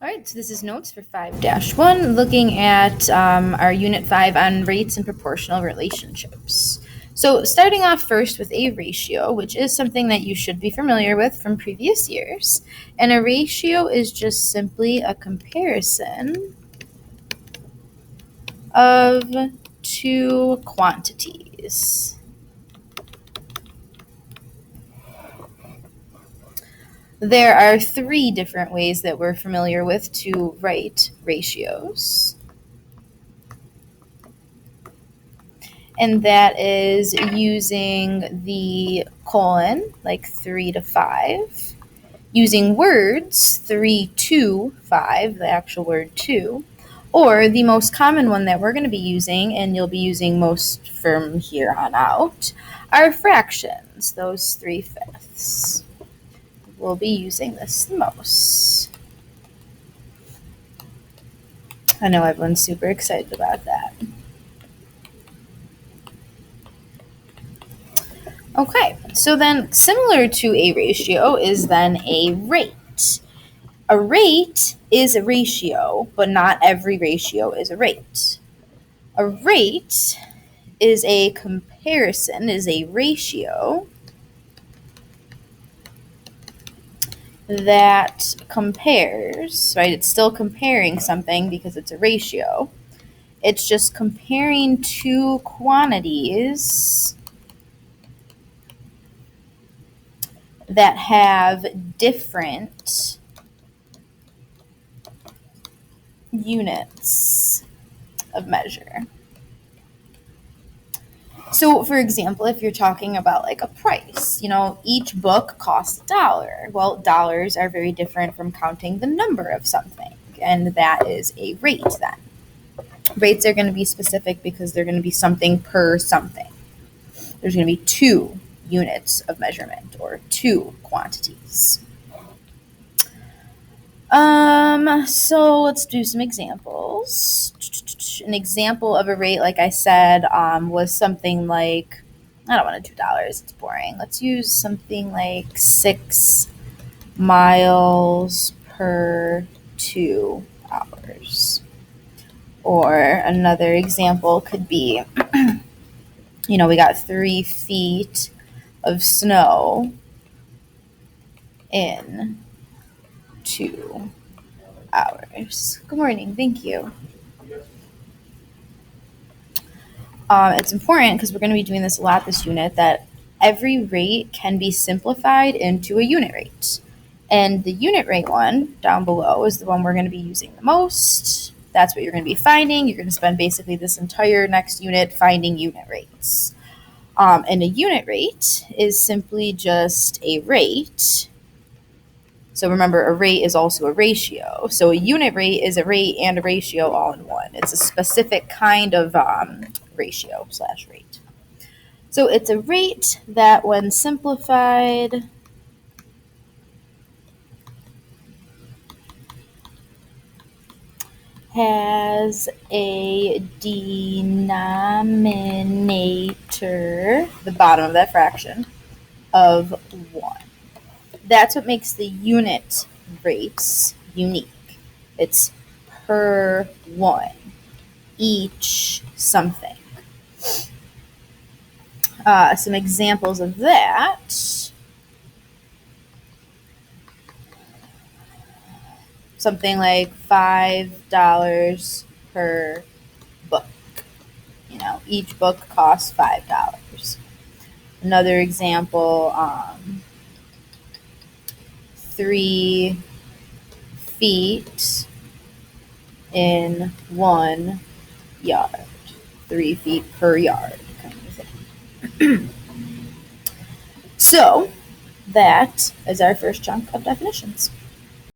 All right, so this is notes for 5-1, looking at our Unit 5 on rates and proportional relationships. So starting off first with a ratio, which is something that you should be familiar with from previous years. And a ratio is just simply a comparison of two quantities. There are three different ways that we're familiar with to write ratios. And that is using the colon, like 3 to 5, using words 3 to 5, the actual word 2, or the most common one that we're going to be using, and you'll be using most from here on out, are fractions, those 3/5. We'll be using this the most. I know everyone's super excited about that. Okay, so then similar to a ratio is then a rate. A rate is a ratio, but not every ratio is a rate. A rate is a comparison, is a ratio that compares, right? It's still comparing something because it's a ratio. It's just comparing two quantities that have different units of measure. So, for example, if you're talking about like a price, each book costs $1. Well, dollars are very different from counting the number of something, and that is a rate then. Rates are going to be specific because they're going to be something per something. There's going to be two units of measurement or two quantities. So let's do some examples. An example of a rate, like I said, was something like, I don't want to do dollars, it's boring. Let's use something like 6 miles per 2 hours. Or another example could be, we got 3 feet of snow in 2 hours. Good morning, thank you. It's important because we're going to be doing this a lot this unit that every rate can be simplified into a unit rate. And the unit rate one down below is the one we're going to be using the most. That's what you're going to be finding. You're going to spend basically this entire next unit finding unit rates. And a unit rate is simply just a rate. So remember, a rate is also a ratio. So a unit rate is a rate and a ratio all in one. It's a specific kind of ratio/rate. So it's a rate that, when simplified, has a denominator, the bottom of that fraction, of 1. That's what makes the unit rates unique. It's per one, each something. Some examples of that. Something like $5 per book. Each book costs $5. Another example, 3 feet in 1 yard. 3 feet per yard, kind of thing. So that is our first chunk of definitions.